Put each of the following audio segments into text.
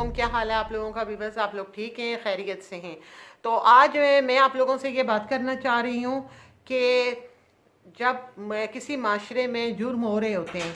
वालेकुम। क्या हाल है आप लोगों का भी? बस आप लोग ठीक हैं, खैरियत से हैं। तो आज मैं आप लोगों से ये बात करना चाह रही हूँ कि जब किसी माशरे में जुर्म हो रहे होते हैं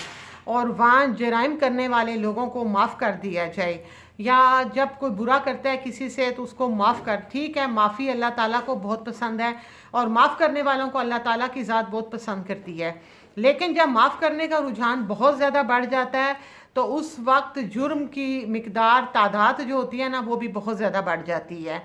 और वहाँ जराइम करने वाले लोगों को माफ़ कर दिया जाए, या जब कोई बुरा करता है किसी से तो उसको माफ़ कर, ठीक है, माफ़ी अल्लाह ताला को बहुत पसंद है और माफ़ करने वालों को अल्लाह ताला की ज़ात बहुत पसंद करती है। लेकिन जब माफ़ करने का रुझान बहुत ज़्यादा बढ़ जाता है तो उस वक्त जुर्म की मिकदार, तादाद जो होती है ना, वो भी बहुत ज़्यादा बढ़ जाती है।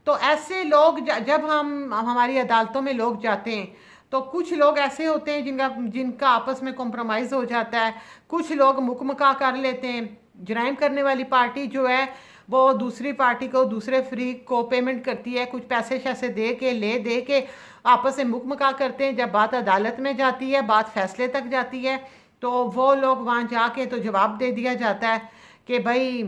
तो ऐसे लोग जब हम हमारी अदालतों में लोग जाते हैं तो कुछ लोग ऐसे होते हैं जिनका जिनका आपस में कॉम्प्रोमाइज़ हो जाता है। कुछ लोग मुकमका कर लेते हैं। जराइम करने वाली पार्टी जो है वो दूसरी पार्टी को, दूसरे फ्रीक को पेमेंट करती है, कुछ पैसे शैसे दे के आपस में मुकमका करते हैं। जब बात अदालत में जाती है, बात फैसले तक जाती है, तो वो लोग वहाँ जाके तो जवाब दे दिया जाता है कि भाई,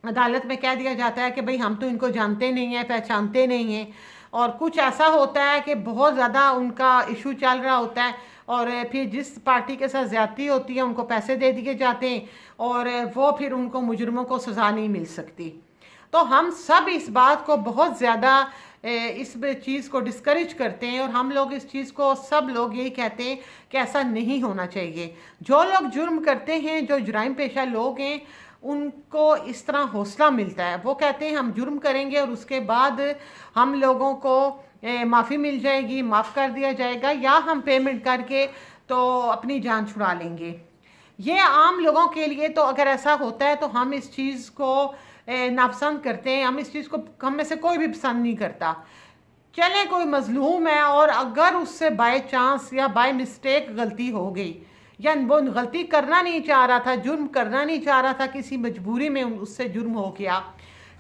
अदालत में कह दिया जाता है कि भाई हम तो इनको जानते नहीं हैं, पहचानते नहीं हैं। और कुछ ऐसा होता है कि बहुत ज़्यादा उनका इशू चल रहा होता है और फिर जिस पार्टी के साथ ज़्यादती होती है उनको पैसे दे दिए जाते हैं और वो फिर उनको मुजरमों को सज़ा नहीं मिल सकती। तो हम सब इस बात को बहुत ज़्यादा इस चीज़ को डिस्करेज करते हैं और हम लोग इस चीज़ को, सब लोग यही कहते हैं कि ऐसा नहीं होना चाहिए। जो लोग जुर्म करते हैं, जो जुराइम पेशा लोग हैं, उनको इस तरह हौसला मिलता है। वो कहते हैं हम जुर्म करेंगे और उसके बाद हम लोगों को माफ़ी मिल जाएगी, माफ़ कर दिया जाएगा, या हम पेमेंट करके तो अपनी जान छुड़ा लेंगे। ये आम लोगों के लिए तो अगर ऐसा होता है तो हम इस चीज़ को नापसंद करते हैं। हम इस चीज़ को, हम में से कोई भी पसंद नहीं करता। चले कोई मजलूम है और अगर उससे बाय चांस या बाय मिस्टेक गलती हो गई, या वो गलती करना नहीं चाह रहा था, जुर्म करना नहीं चाह रहा था, किसी मजबूरी में उससे जुर्म हो गया,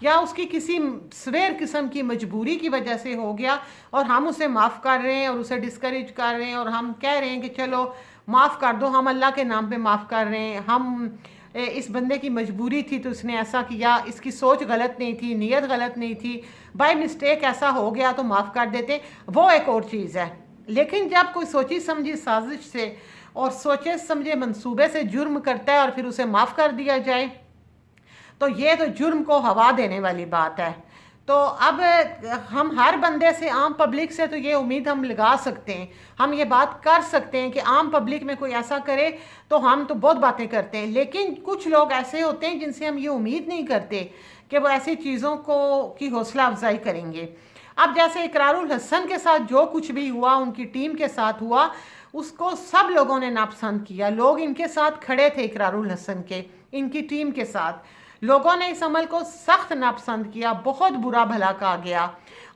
या उसकी किसी सवेर किस्म की मजबूरी की वजह से हो गया और हम उसे माफ़ कर रहे हैं और उसे डिस्करेज कर रहे हैं और हम कह रहे हैं कि चलो माफ़ कर दो, हम अल्लाह के नाम पे माफ़ कर रहे हैं, हम इस बंदे की मजबूरी थी तो उसने ऐसा किया, इसकी सोच गलत नहीं थी, नीयत गलत नहीं थी, बाय मिस्टेक ऐसा हो गया तो माफ़ कर देते, वो एक और चीज़ है। लेकिन जब कोई सोची समझी साजिश से और सोचे समझे मंसूबे से जुर्म करता है और फिर उसे माफ़ कर दिया जाए, तो ये तो जुर्म को हवा देने वाली बात है। तो अब हम हर बंदे से, आम पब्लिक से तो ये उम्मीद हम लगा सकते हैं, हम ये बात कर सकते हैं कि आम पब्लिक में कोई ऐसा करे तो हम तो बहुत बातें करते हैं। लेकिन कुछ लोग ऐसे होते हैं जिनसे हम ये उम्मीद नहीं करते कि वो ऐसी चीज़ों को की हौसला अफजाई करेंगे। अब जैसे इकरारुल हसन के साथ जो कुछ भी हुआ, उनकी टीम के साथ हुआ, उसको सब लोगों ने नापसंद किया। लोग इनके साथ खड़े थे, इकरारुल हसन के, इनकी टीम के साथ। लोगों ने इस अमल को सख्त नापसंद किया, बहुत बुरा भला कहा गया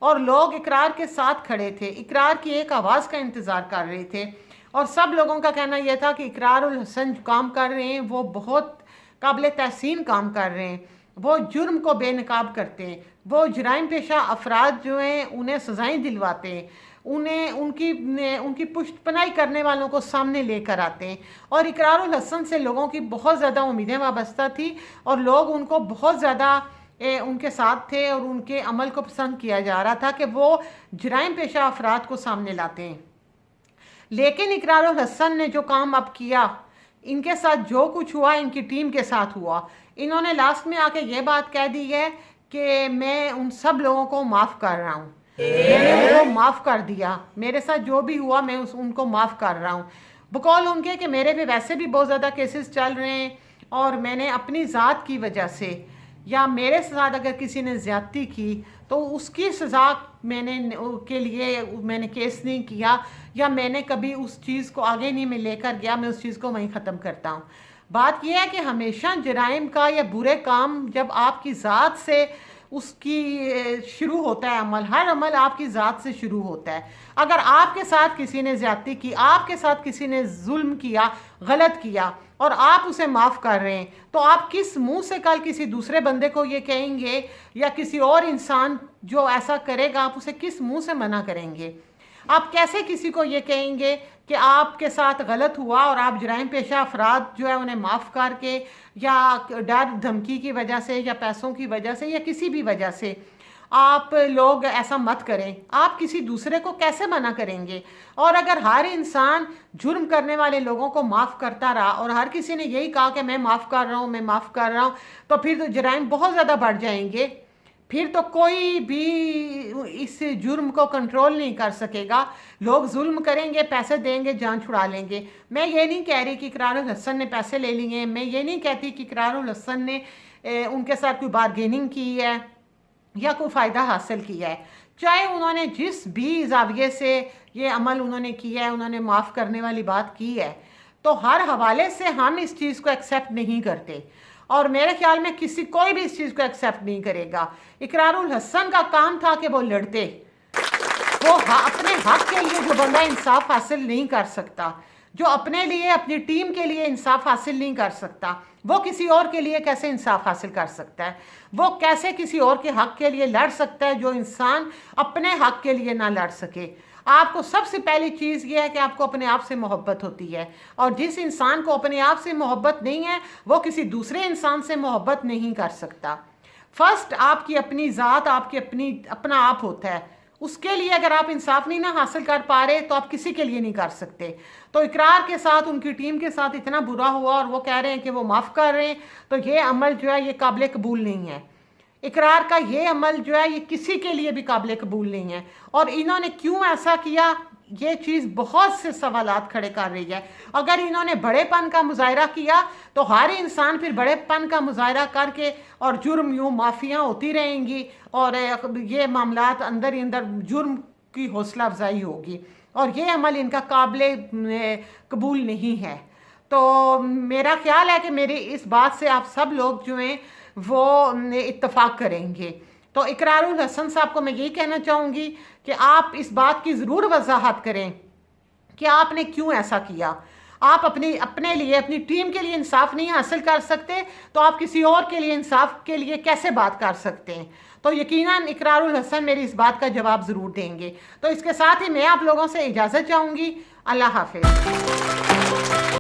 और लोग इकरार के साथ खड़े थे, इकरार की एक आवाज़ का इंतज़ार कर रहे थे। और सब लोगों का कहना यह था कि इकरारुल हसन जो काम कर रहे हैं वो बहुत काबिल तहसीन काम कर रहे हैं, वो जुर्म को बेनकाब करते हैं, वो जराइम पेशा अफराद जो हैं उन्हें सज़ाएँ दिलवाते हैं, उन्हें उनकी पुष्टपनाही करने वालों को सामने लेकर आते हैं। और इकरारुल हसन से लोगों की बहुत ज़्यादा उम्मीदें वाबस्ता थी और लोग उनको बहुत ज़्यादा उनके साथ थे और उनके अमल को पसंद किया जा रहा था कि वो जराइम पेशा अफराद को सामने लाते हैं। लेकिन इकरारुल हसन ने जो काम अब किया, इनके साथ जो कुछ हुआ इनकी टीम के साथ हुआ, इन्होंने लास्ट में आके ये बात कह दी है कि मैं उन सब लोगों को माफ़ कर रहा हूँ, मैंने उनको माफ़ कर दिया, मेरे साथ जो भी हुआ मैं उनको माफ़ कर रहा हूँ। बकौल उनके कि मेरे पे वैसे भी बहुत ज़्यादा केसेस चल रहे हैं और मैंने अपनी ज़ात की वजह से, या मेरे साथ अगर किसी ने ज़्यादती की तो उसकी सज़ा के लिए मैंने केस नहीं किया, या मैंने कभी उस चीज़ को आगे नहीं मैं लेकर गया, मैं उस चीज़ को वहीं ख़त्म करता हूँ। बात यह है कि हमेशा जराइम का या बुरे काम जब आपकी ज़ात से उसकी शुरू होता है, अमल, हर अमल आपकी ज़ात से शुरू होता है। अगर आपके साथ किसी ने ज़्यादती की, आपके साथ किसी ने जुल्म किया, गलत किया और आप उसे माफ़ कर रहे हैं, तो आप किस मुंह से कल किसी दूसरे बंदे को ये कहेंगे, या किसी और इंसान जो ऐसा करेगा आप उसे किस मुंह से मना करेंगे? आप कैसे किसी को ये कहेंगे कि आपके साथ गलत हुआ और आप जराइम पेशा अफराद जो है उन्हें माफ़ करके, या डर धमकी की वजह से, या पैसों की वजह से, या किसी भी वजह से आप लोग ऐसा मत करें। आप किसी दूसरे को कैसे मना करेंगे? और अगर हर इंसान जुर्म करने वाले लोगों को माफ़ करता रहा और हर किसी ने यही कहा कि मैं माफ़ कर रहा हूँ, मैं माफ़ कर रहा हूँ, तो फिर तो जराइम बहुत ज़्यादा बढ़ जाएंगे। फिर तो कोई भी इस जुर्म को कंट्रोल नहीं कर सकेगा। लोग जुल्म करेंगे, पैसे देंगे, जान छुड़ा लेंगे। मैं ये नहीं कह रही कि इकरारुल हसन ने पैसे ले लिए, मैं ये नहीं कहती कि इकरारुल हसन ने उनके साथ कोई बारगेनिंग की है या कोई फ़ायदा हासिल किया है। चाहे उन्होंने जिस भी जाविये से ये अमल उन्होंने किया है, उन्होंने माफ़ करने वाली बात की है, तो हर हवाले से हम इस चीज़ को एक्सेप्ट नहीं करते और मेरे ख्याल में कोई भी इस चीज़ को एक्सेप्ट नहीं करेगा। इकरारुल हसन का काम था कि वो लड़ते, वो अपने हक के लिए जो बंदा इंसाफ हासिल नहीं कर सकता, जो अपने लिए अपनी टीम के लिए इंसाफ हासिल नहीं कर सकता, वो किसी और के लिए कैसे इंसाफ हासिल कर सकता है? वो कैसे किसी और के हक के लिए लड़ सकता है जो इंसान अपने हक के लिए ना लड़ सके? आपको सबसे पहली चीज़ ये है कि आपको अपने आप से मोहब्बत होती है, और जिस इंसान को अपने आप से मोहब्बत नहीं है वो किसी दूसरे इंसान से मोहब्बत नहीं कर सकता। फर्स्ट आपकी अपनी ज़ात, आपकी अपना आप होता है, उसके लिए अगर आप इंसाफ नहीं ना हासिल कर पा रहे तो आप किसी के लिए नहीं कर सकते। तो इकरार के साथ उनकी टीम के साथ इतना बुरा हुआ और वो कह रहे हैं कि वो माफ़ कर रहे हैं, तो ये अमल जो है ये काबिल कबूल नहीं है। इकरार का ये अमल जो है ये किसी के लिए भी काबिल कबूल नहीं है। और इन्होंने क्यों ऐसा किया, ये चीज़ बहुत से सवालात खड़े कर रही है। अगर इन्होंने बड़ेपन का मुजाहरा किया तो हर इंसान फिर बड़ेपन का मुजाहरा करके और जुर्म यूँ माफियाँ होती रहेंगी और ये मामलात अंदर ही अंदर जुर्म की हौसला अफजाई होगी, और ये अमल इनका काबिल कबूल नहीं है। तो मेरा ख्याल है कि मेरी इस बात से आप सब लोग जो हैं वो इत्तफाक करेंगे। तो इकरारुल हसन साहब को मैं यही कहना चाहूँगी कि आप इस बात की ज़रूर वजाहत करें कि आपने क्यों ऐसा किया। आप अपने लिए, अपनी टीम के लिए इंसाफ नहीं हासिल कर सकते तो आप किसी और के लिए इंसाफ के लिए कैसे बात कर सकते हैं? तो यकीनन इकरारुल हसन मेरी इस बात का जवाब ज़रूर देंगे। तो इसके साथ ही मैं आप लोगों से इजाज़त चाहूँगी। अल्लाह हाफिज़।